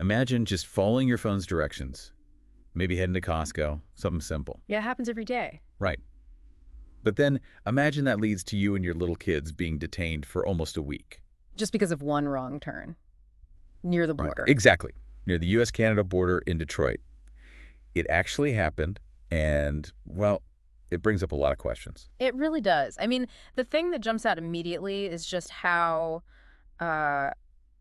Imagine just following your phone's directions. Maybe heading to Costco, something simple. Yeah, it happens every day. Right. But then imagine that leads to you and your little kids being detained for almost a week. Just because of one wrong turn near the Right. border. Exactly. Near the US-Canada border in Detroit. It actually happened, and, well, it brings up a lot of questions. It really does. I mean, the thing that jumps out immediately is just uh,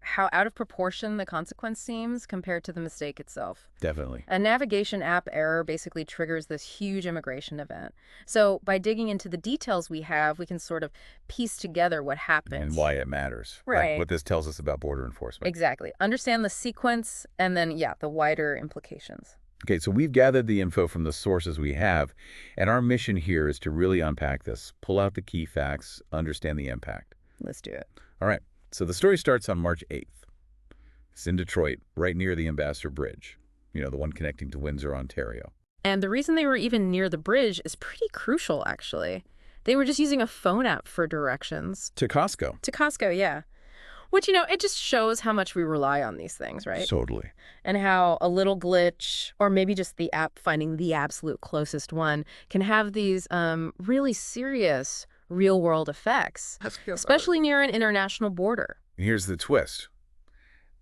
how out of proportion the consequence seems compared to the mistake itself. Definitely. A navigation app error basically triggers this huge immigration event. So by digging into the details we have, we can sort of piece together what happened. And why it matters. Right. What this tells us about border enforcement. Exactly. Understand the sequence and then, yeah, the wider implications. Okay, so we've gathered the info from the sources we have, and our mission here is to really unpack this, pull out the key facts, understand the impact. Let's do it. All right, so the story starts on March 8th. It's in Detroit, right near the Ambassador Bridge, the one connecting to Windsor, Ontario. And the reason they were even near the bridge is pretty crucial, actually. They were just using a phone app for directions. To Costco. To Costco, yeah. Which, it just shows how much we rely on these things, right? Totally. And how a little glitch, or maybe just the app finding the absolute closest one, can have these really serious real-world effects, especially near an international border. And here's the twist.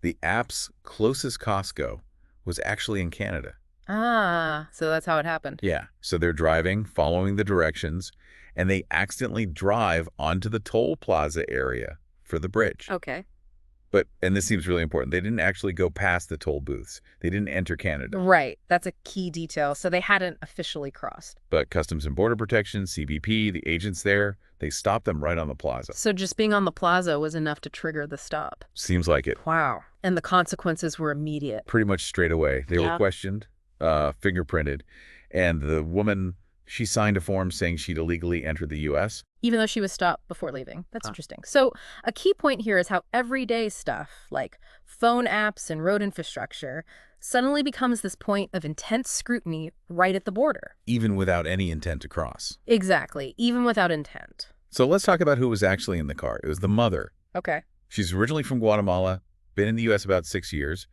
The app's closest Costco was actually in Canada. Ah, so that's how it happened. Yeah, so they're driving, following the directions, and they accidentally drive onto the toll plaza area for the bridge. Okay. And this seems really important, they didn't actually go past the toll booths. They didn't enter Canada. Right. That's a key detail. So they hadn't officially crossed. But Customs and Border Protection, CBP, the agents there, they stopped them right on the plaza. So just being on the plaza was enough to trigger the stop. Seems like it. Wow. And the consequences were immediate. Pretty much straight away. They were questioned, fingerprinted, and the woman, she signed a form saying she'd illegally entered the U.S. Even though she was stopped before leaving. That's interesting. So a key point here is how everyday stuff, like phone apps and road infrastructure, suddenly becomes this point of intense scrutiny right at the border. Even without any intent to cross. Exactly. Even without intent. So let's talk about who was actually in the car. It was the mother. Okay. She's originally from Guatemala, been in the U.S. about 6 years,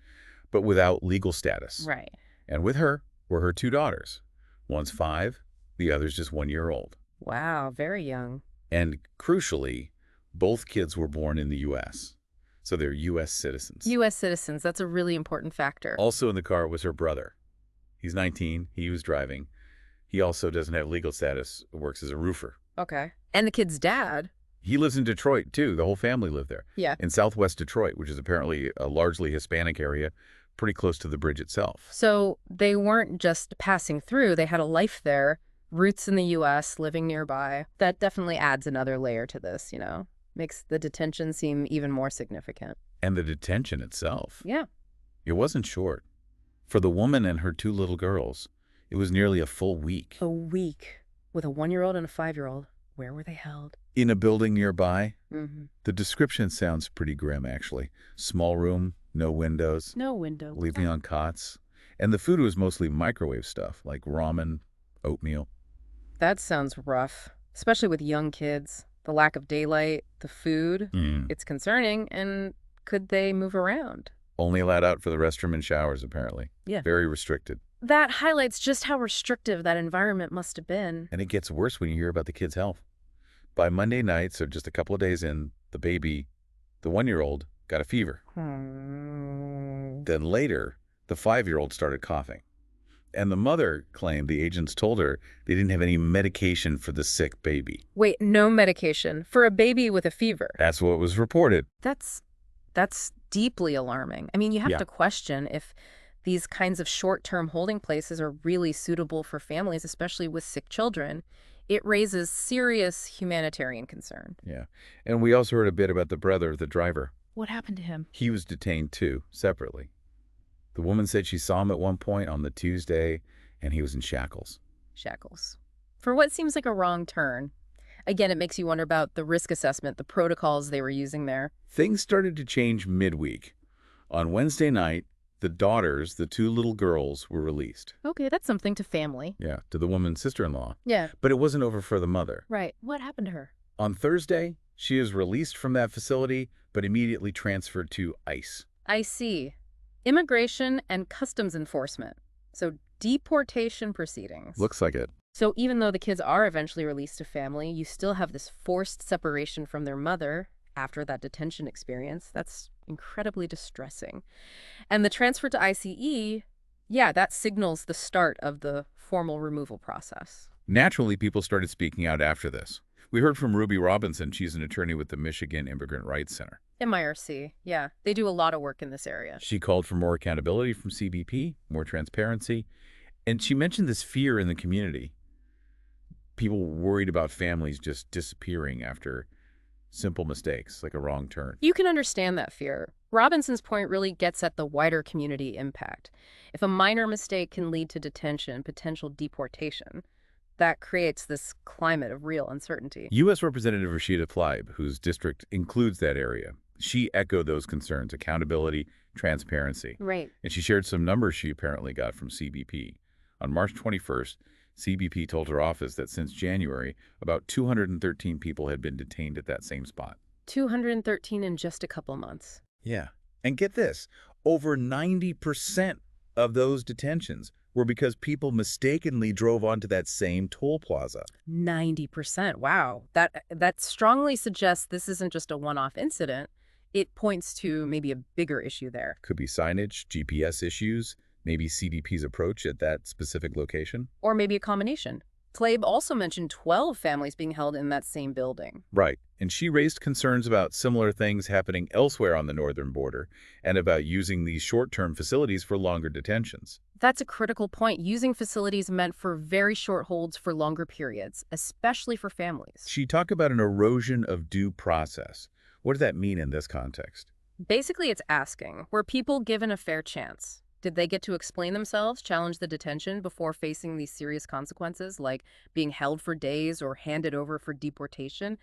but without legal status. Right. And with her were her 2 daughters. One's 5, the other's just 1 year old. Wow, very young. And crucially, both kids were born in the U.S., so they're U.S. citizens. U.S. citizens, that's a really important factor. Also in the car was her brother. He's 19, he was driving. He also doesn't have legal status, works as a roofer. Okay. And the kid's dad? He lives in Detroit, too. The whole family lived there. Yeah. In southwest Detroit, which is apparently a largely Hispanic area, pretty close to the bridge itself. So they weren't just passing through, they had a life there. Roots in the U.S., living nearby. That definitely adds another layer to this, Makes the detention seem even more significant. And the detention itself. Yeah. It wasn't short. For the woman and her 2 little girls, it was nearly a full week. A week with a 1-year-old and a 5-year-old. Where were they held? In a building nearby. Mm-hmm. The description sounds pretty grim, actually. Small room, no windows. No window. Living on cots. And the food was mostly microwave stuff, like ramen, oatmeal. That sounds rough, especially with young kids. The lack of daylight, the food, It's concerning. And could they move around? Only allowed out for the restroom and showers, apparently. Yeah. Very restricted. That highlights just how restrictive that environment must have been. And it gets worse when you hear about the kid's health. By Monday night, so just a couple of days in, the baby, the 1-year-old, got a fever. Then later, the 5-year-old started coughing. And the mother claimed the agents told her they didn't have any medication for the sick baby. Wait, no medication for a baby with a fever? That's what was reported. That's deeply alarming. I mean, you have to question if these kinds of short-term holding places are really suitable for families, especially with sick children. It raises serious humanitarian concern. Yeah. And we also heard a bit about the brother of the driver. What happened to him? He was detained, too, separately. The woman said she saw him at one point on the Tuesday, and he was in shackles. Shackles. For what seems like a wrong turn. Again, it makes you wonder about the risk assessment, the protocols they were using there. Things started to change midweek. On Wednesday night, the daughters, the 2 little girls, were released. Okay, that's something to family. Yeah, to the woman's sister-in-law. Yeah. But it wasn't over for the mother. Right. What happened to her? On Thursday, she is released from that facility, but immediately transferred to ICE. I see. Immigration and customs enforcement. So deportation proceedings. Looks like it. So even though the kids are eventually released to family, you still have this forced separation from their mother after that detention experience. That's incredibly distressing. And the transfer to ICE, yeah, that signals the start of the formal removal process. Naturally, people started speaking out after this. We heard from Ruby Robinson. She's an attorney with the Michigan Immigrant Rights Center. MIRC, yeah. They do a lot of work in this area. She called for more accountability from CBP, more transparency, and she mentioned this fear in the community. People worried about families just disappearing after simple mistakes, like a wrong turn. You can understand that fear. Robinson's point really gets at the wider community impact. If a minor mistake can lead to detention, potential deportation, that creates this climate of real uncertainty. U.S. Representative Rashida Tlaib, whose district includes that area, she echoed those concerns: accountability, transparency. Right. And she shared some numbers she apparently got from CBP. On March 21st, CBP told her office that since January, about 213 people had been detained at that same spot. 213 in just a couple months. Yeah. And get this, over 90% of those detentions were because people mistakenly drove onto that same toll plaza. 90%. Wow. That strongly suggests this isn't just a one-off incident. It points to maybe a bigger issue there. Could be signage, GPS issues, maybe CBP's approach at that specific location. Or maybe a combination. Tlaib also mentioned 12 families being held in that same building. Right. And she raised concerns about similar things happening elsewhere on the northern border and about using these short-term facilities for longer detentions. That's a critical point, using facilities meant for very short holds for longer periods, especially for families. She talked about an erosion of due process. What does that mean in this context? Basically, it's asking, were people given a fair chance? Did they get to explain themselves, challenge the detention before facing these serious consequences, like being held for days or handed over for deportation?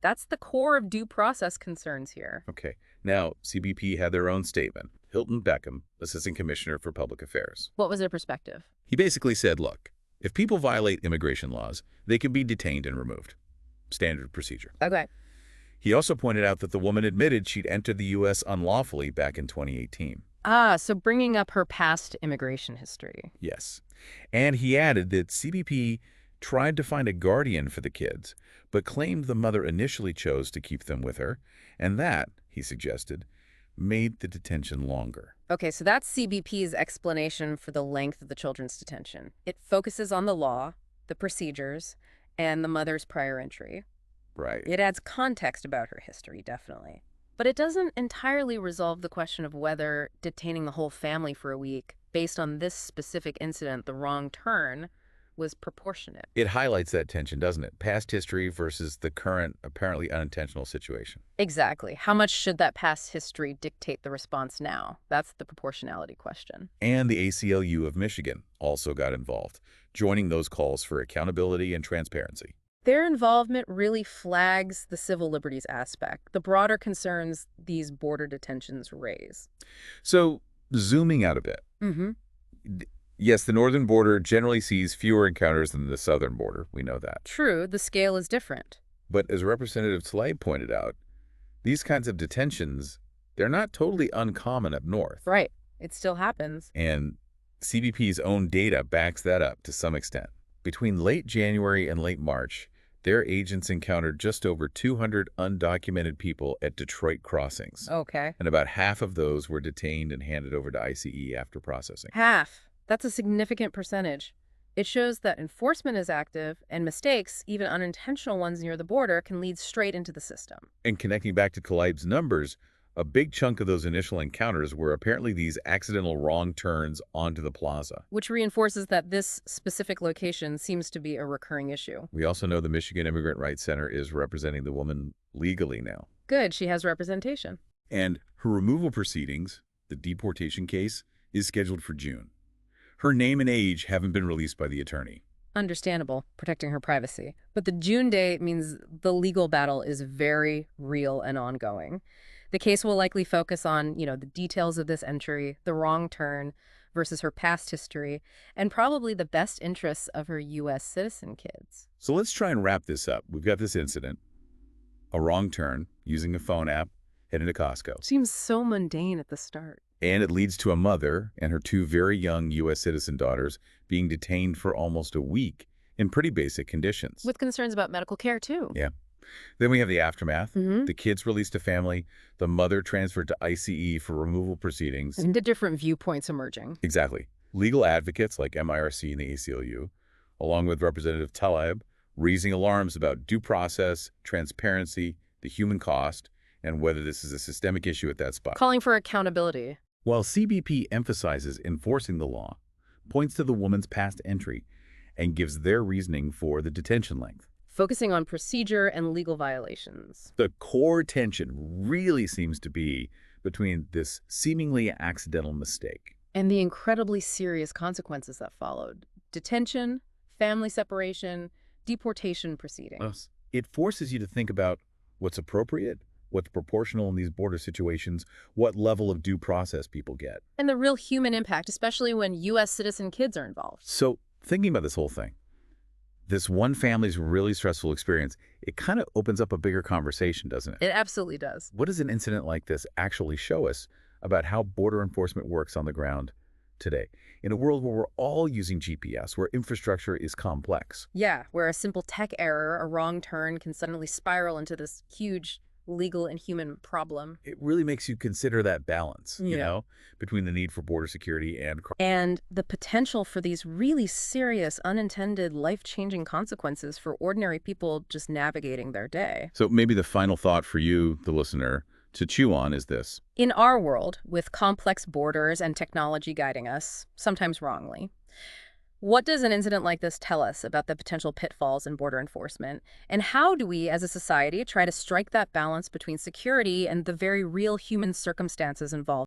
That's the core of due process concerns here. Okay. Now, CBP had their own statement. Hilton Beckham, Assistant Commissioner for Public Affairs. What was their perspective? He basically said, look, if people violate immigration laws, they can be detained and removed. Standard procedure. Okay. He also pointed out that the woman admitted she'd entered the U.S. unlawfully back in 2018. So bringing up her past immigration history. Yes. And he added that CBP tried to find a guardian for the kids, but claimed the mother initially chose to keep them with her, and that, he suggested, made the detention longer. Okay, so that's CBP's explanation for the length of the children's detention. It focuses on the law, the procedures, and the mother's prior entry. Right. It adds context about her history, definitely. But it doesn't entirely resolve the question of whether detaining the whole family for a week, based on this specific incident, the wrong turn, was proportionate. It highlights that tension, doesn't it? Past history versus the current, apparently unintentional situation. Exactly. How much should that past history dictate the response now? That's the proportionality question. And the ACLU of Michigan also got involved, joining those calls for accountability and transparency. Their involvement really flags the civil liberties aspect, the broader concerns these border detentions raise. So, zooming out a bit. Yes, the northern border generally sees fewer encounters than the southern border. We know that. True, the scale is different. But as Representative Tlaib pointed out, these kinds of detentions, they're not totally uncommon up north. Right. It still happens. And CBP's own data backs that up to some extent. Between late January and late March, their agents encountered just over 200 undocumented people at Detroit crossings. Okay. And about half of those were detained and handed over to ICE after processing. Half. That's a significant percentage. It shows that enforcement is active, and mistakes, even unintentional ones near the border, can lead straight into the system. And connecting back to Tlaib's numbers, a big chunk of those initial encounters were apparently these accidental wrong turns onto the plaza. Which reinforces that this specific location seems to be a recurring issue. We also know the Michigan Immigrant Rights Center is representing the woman legally now. Good, she has representation. And her removal proceedings, the deportation case, is scheduled for June. Her name and age haven't been released by the attorney. Understandable, protecting her privacy. But the June date means the legal battle is very real and ongoing. The case will likely focus on, the details of this entry, the wrong turn versus her past history, and probably the best interests of her U.S. citizen kids. So let's try and wrap this up. We've got this incident, a wrong turn, using a phone app, heading to Costco. Seems so mundane at the start. And it leads to a mother and her 2 very young U.S. citizen daughters being detained for almost a week in pretty basic conditions. With concerns about medical care, too. Yeah. Then we have the aftermath. The kids released to family, the mother transferred to ICE for removal proceedings. And the different viewpoints emerging. Exactly. Legal advocates like MIRC and the ACLU, along with Representative Tlaib, raising alarms about due process, transparency, the human cost, and whether this is a systemic issue at that spot. Calling for accountability. While CBP emphasizes enforcing the law, points to the woman's past entry, and gives their reasoning for the detention length. Focusing on procedure and legal violations. The core tension really seems to be between this seemingly accidental mistake And the incredibly serious consequences that followed. Detention, family separation, deportation proceedings. It forces you to think about what's appropriate, what's proportional in these border situations, what level of due process people get. And the real human impact, especially when U.S. citizen kids are involved. So thinking about this whole thing, this one family's really stressful experience, it kind of opens up a bigger conversation, doesn't it? It absolutely does. What does an incident like this actually show us about how border enforcement works on the ground today, in a world where we're all using GPS, where infrastructure is complex? Yeah, where a simple tech error, a wrong turn, can suddenly spiral into this huge legal and human problem. It really makes you consider that balance, you Yeah. know, between the need for border security and crime. And the potential for these really serious, unintended, life-changing consequences for ordinary people just navigating their day. So maybe the final thought for you, the listener, to chew on is this. In our world, with complex borders and technology guiding us, sometimes wrongly, what does an incident like this tell us about the potential pitfalls in border enforcement? And how do we, as a society, try to strike that balance between security and the very real human circumstances involved?